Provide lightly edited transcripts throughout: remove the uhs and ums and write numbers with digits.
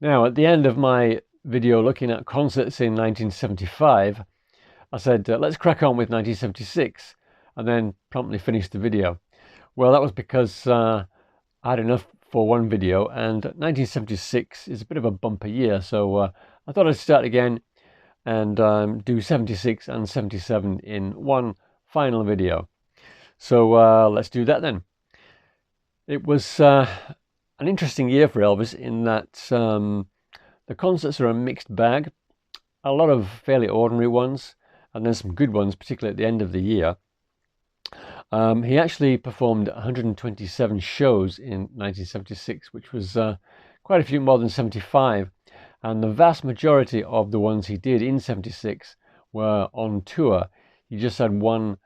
Now, at the end of my video looking at concerts in 1975, I said, let's crack on with 1976, and then promptly finished the video. Well, that was because I had enough for one video, and 1976 is a bit of a bumper year, so I thought I'd start again and do 76 and 77 in one final video. So let's do that then. It was an interesting year for Elvis in that the concerts are a mixed bag. A lot of fairly ordinary ones, and then some good ones, particularly at the end of the year. He actually performed 127 shows in 1976, which was quite a few more than 75. And the vast majority of the ones he did in 76 were on tour. He just had one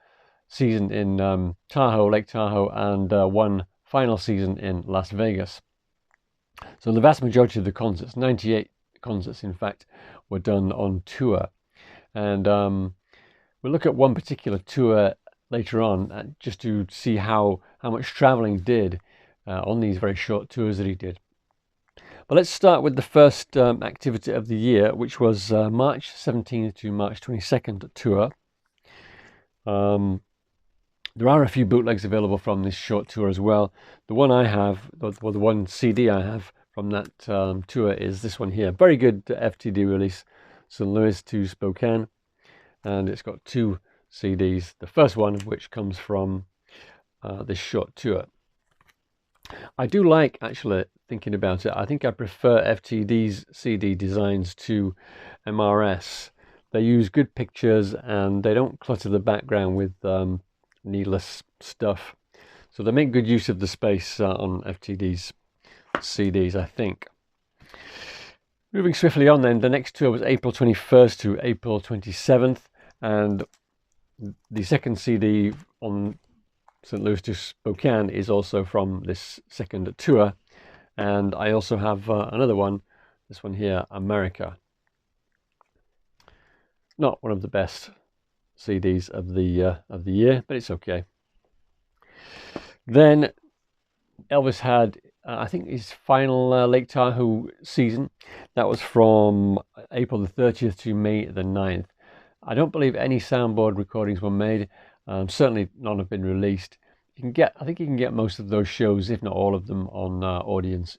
season in Lake Tahoe, and one final season in Las Vegas. So the vast majority of the concerts, 98 concerts in fact, were done on tour. And we'll look at one particular tour later on, just to see how much traveling did on these very short tours that he did. But let's start with the first activity of the year, which was March 17th to March 22nd tour. There are a few bootlegs available from this short tour as well. The one I have, or the one CD I have from that tour, is this one here. Very good FTD release, St. Louis to Spokane. And it's got two CDs. The first one of which comes from this short tour. I do like, actually, thinking about it, I think I prefer FTD's CD designs to MRS. They use good pictures and they don't clutter the background with needless stuff. So they make good use of the space on FTD's CDs, I think. Moving swiftly on then, the next tour was April 21st to April 27th, and the second CD on St. Louis to Spokane is also from this second tour. And I also have another one, this one here, America. Not one of the best CDs of the year, but it's okay. Then Elvis had, I think, his final Lake Tahoe season. That was from April the 30th to May the 9th. I don't believe any soundboard recordings were made. Certainly none have been released. I think you can get most of those shows, if not all of them, on audience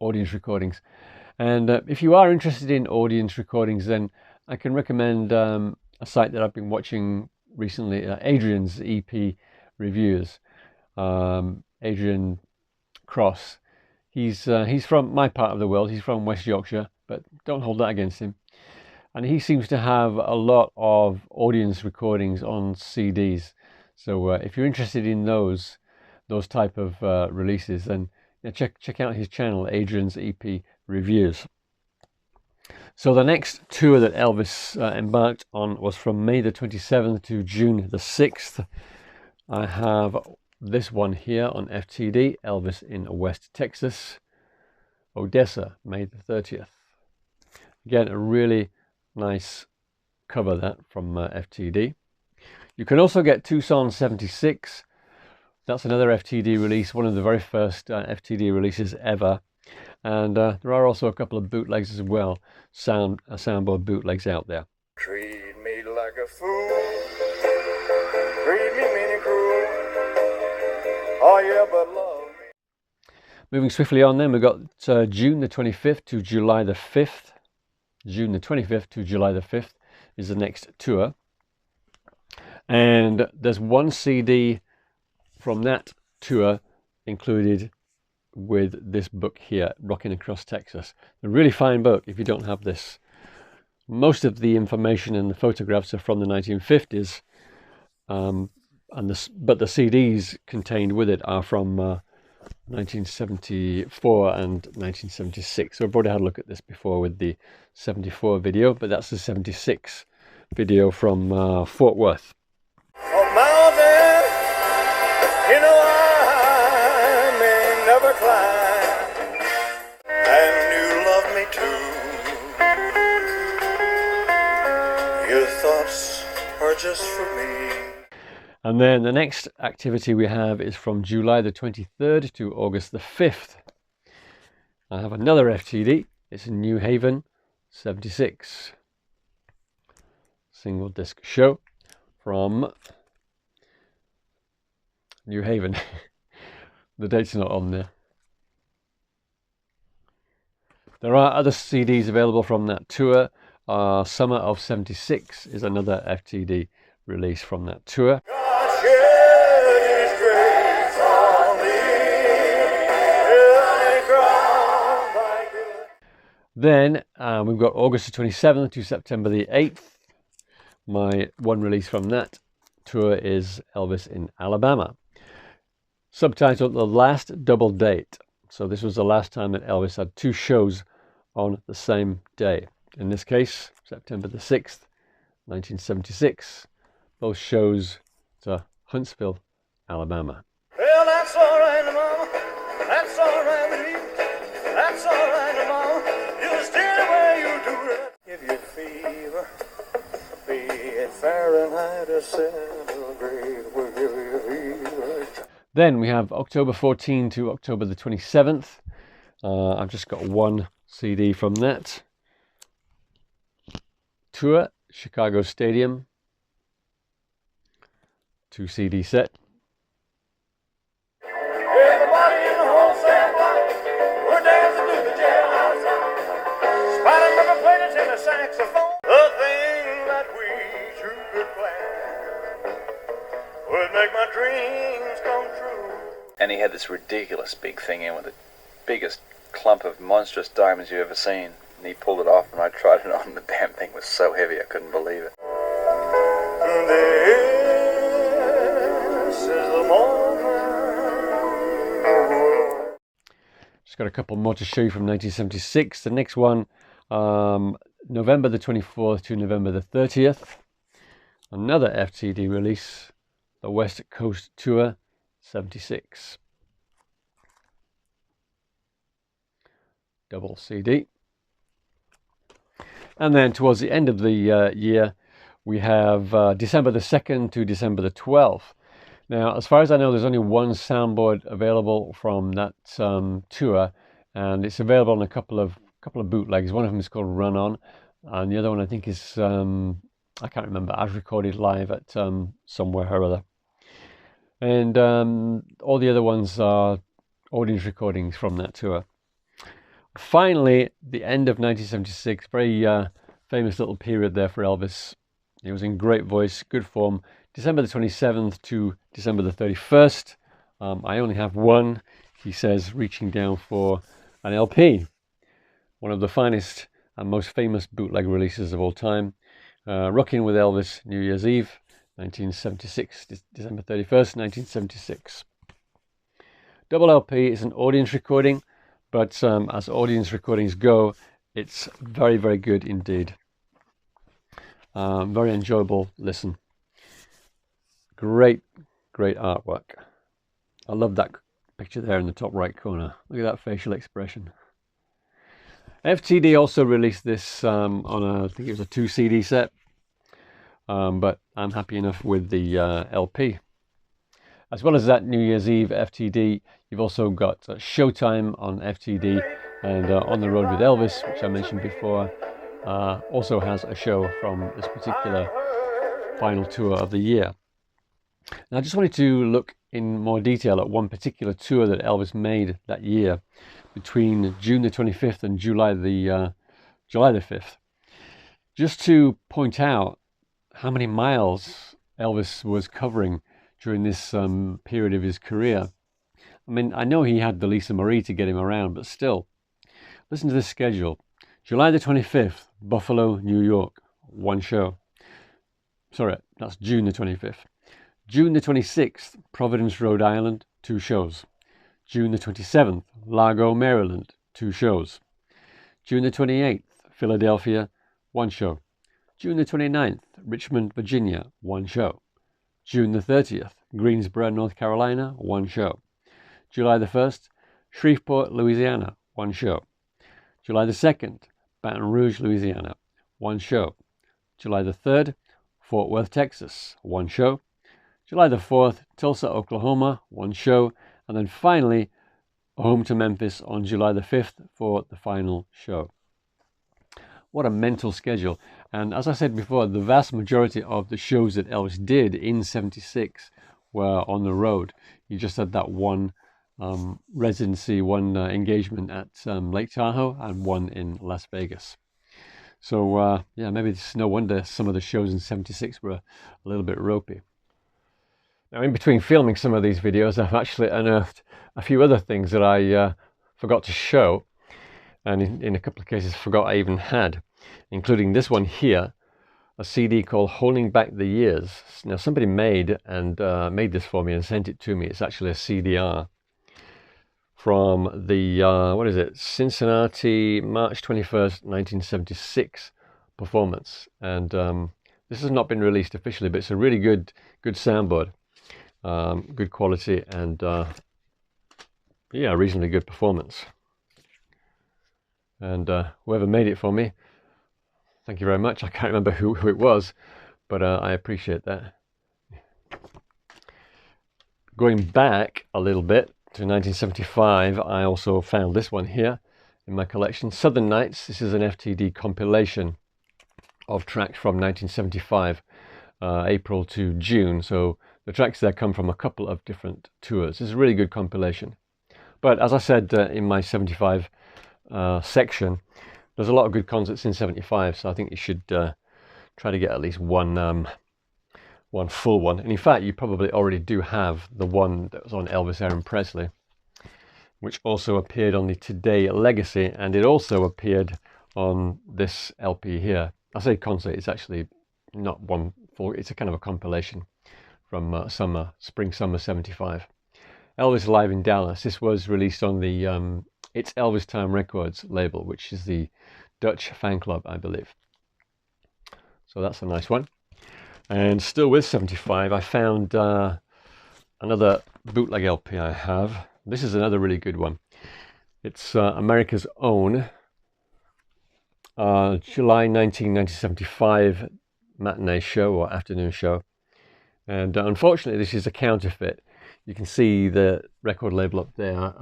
recordings. And if you are interested in audience recordings, then I can recommend a site that I've been watching recently, Adrian's EP Reviews. Adrian Cross. He's from my part of the world. He's from West Yorkshire, but don't hold that against him. And he seems to have a lot of audience recordings on CDs. So if you're interested in those type of releases, then check out his channel, Adrian's EP Reviews. So the next tour that Elvis embarked on was from May the 27th to June the 6th. I have this one here on FTD, Elvis in West Texas, Odessa, May the 30th. Again, a really nice cover that from FTD. You can also get Tucson 76. That's another FTD release, one of the very first FTD releases ever. And there are also a couple of bootlegs as well, soundboard bootlegs out there. Treat me like a fool, treat me mean and cruel, oh yeah, but love me. Moving swiftly on then, we've got June the 25th to July the 5th. June the 25th to July the 5th is the next tour. And there's one CD from that tour included with this book here, Rocking Across Texas. A really fine book if you don't have this. Most of the information and the photographs are from the 1950s, but the CDs contained with it are from 1974 and 1976. So I've already had a look at this before with the 74 video, but that's the 76 video from Fort Worth. Oh, mountain, you know I may never climb, and you love me too. Your thoughts are just for me. And then the next activity we have is from July the 23rd to August the 5th. I have another FTD. It's in New Haven, 76. Single disc show from New Haven. The date's not on there. There are other CDs available from that tour. Summer of 76 is another FTD release from that tour. God shed His grace on me, till He crowned my good. Then we've got August the 27th to September the 8th. My one release from that tour is Elvis in Alabama. Subtitled The Last Double Date. So this was the last time that Elvis had two shows on the same day. In this case, September the 6th, 1976. Both shows to Huntsville, Alabama. Well, that's all right, Mama. That's all right with me. That's all right, Mama. You stay the way you do it. Give you fever, be it Fahrenheit or centigrade, we'll give you fever. Then we have October 14 to October the 27th. I've just got one CD from that tour, Chicago Stadium. 2 CD set. Everybody in the whole sandbox, we're dancing to the jailhouse. Spider never played a tenor saxophone. The thing that we two could plan would make my dreams come true. And he had this ridiculous big thing in with the biggest clump of monstrous diamonds you've ever seen. And he pulled it off and I tried it on and the damn thing was so heavy I couldn't believe it. This is the moment. Just got a couple more to show you from 1976. The next one, November the 24th to November the 30th. Another FTD release, the West Coast Tour, 76. Double CD. And then towards the end of the year, we have December the 2nd to December the 12th. Now, as far as I know, there's only one soundboard available from that tour, and it's available on a couple of bootlegs. One of them is called Run On, and the other one I think is I can't remember. As recorded live at somewhere or other, and all the other ones are audience recordings from that tour. Finally, the end of 1976, very famous little period there for Elvis. He was in great voice, good form. December the 27th to December the 31st. I only have one, he says, reaching down for an LP. One of the finest and most famous bootleg releases of all time. Rockin' with Elvis, New Year's Eve, 1976, December 31st, 1976. Double LP is an audience recording, but as audience recordings go, it's very, very good indeed. Very enjoyable listen. Great artwork. I love that picture there in the top right corner. Look at that facial expression. FTD also released this on I think it was a 2 CD set, but I'm happy enough with the LP. As well as that New Year's Eve FTD, you've also got Showtime on FTD, and On the Road with Elvis, which I mentioned before, also has a show from this particular final tour of the year. Now, I just wanted to look in more detail at one particular tour that Elvis made that year between June the 25th and July the 5th. Just to point out how many miles Elvis was covering during this period of his career. I mean, I know he had the Lisa Marie to get him around, but still, listen to this schedule. July the 25th, Buffalo, New York, 1 show. Sorry, that's June the 25th. June the 26th, Providence, Rhode Island, 2 shows. June the 27th, Largo, Maryland, 2 shows. June the 28th, Philadelphia, 1 show. June the 29th, Richmond, Virginia, 1 show. June the 30th, Greensboro, North Carolina, 1 show. July the 1st, Shreveport, Louisiana, 1 show. July the 2nd, Baton Rouge, Louisiana, 1 show. July the 3rd, Fort Worth, Texas, 1 show. July the 4th, Tulsa, Oklahoma, 1 show. And then finally, home to Memphis on July the 5th for the final show. What a mental schedule. And as I said before, the vast majority of the shows that Elvis did in 76 were on the road. He just had that one residency, one engagement at Lake Tahoe and one in Las Vegas. So yeah, maybe it's no wonder some of the shows in 76 were a little bit ropey. Now, in between filming some of these videos, I've actually unearthed a few other things that I forgot to show, and in a couple of cases forgot I even had, including this one here, a CD called Holding Back the Years. Now, somebody made this for me and sent it to me. It's actually a CDR from the, what is it, Cincinnati, March 21st, 1976 performance. And this has not been released officially, but it's a really good soundboard, good quality, and yeah, reasonably good performance. And whoever made it for me, thank you very much. I can't remember who it was, but I appreciate that. Going back a little bit to 1975, I also found this one here in my collection, Southern Nights. This is an FTD compilation of tracks from 1975, April to June. So the tracks there come from a couple of different tours. It's a really good compilation. But as I said in my 75 section, there's a lot of good concerts in 75, so I think you should try to get at least one full one. And in fact, you probably already do have the one that was on Elvis, Aaron Presley, which also appeared on the Today Legacy, and it also appeared on this LP here. I say concert, it's actually not one full, it's a kind of a compilation from spring-summer 75. Elvis Live in Dallas. This was released on the It's Elvis Time Records label, which is the Dutch fan club, I believe. So that's a nice one. And still with 75, I found another bootleg LP I have. This is another really good one. It's America's Own, July 19, 1975 matinee show or afternoon show. And unfortunately, this is a counterfeit. You can see the record label up there,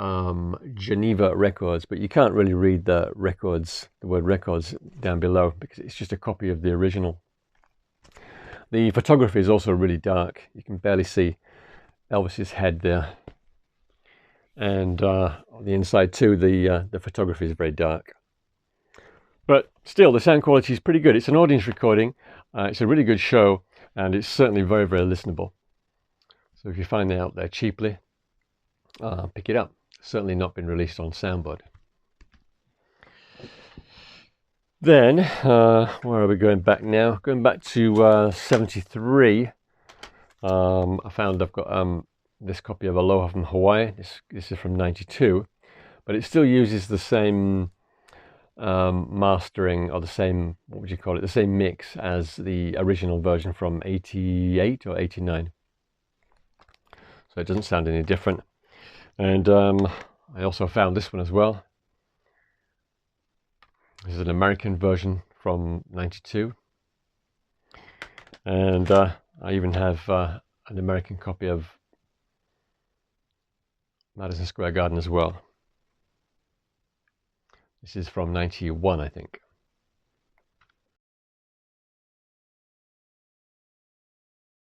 Geneva Records, but you can't really read the word records down below, because it's just a copy of the original. The photography is also really dark. You can barely see Elvis's head there. And on the inside too, the photography is very dark. But still, the sound quality is pretty good. It's an audience recording. It's a really good show, and it's certainly very, very listenable. So if you find it out there cheaply, pick it up. Certainly not been released on soundboard. Then, where are we going back now? Going back to 73. I found I've got this copy of Aloha from Hawaii. This is from 92, but it still uses the same mastering, or the same, what would you call it, the same mix as the original version from 88 or 89. So it doesn't sound any different. And I also found this one as well. This is an American version from 92. And I even have an American copy of Madison Square Garden as well. This is from 91, I think.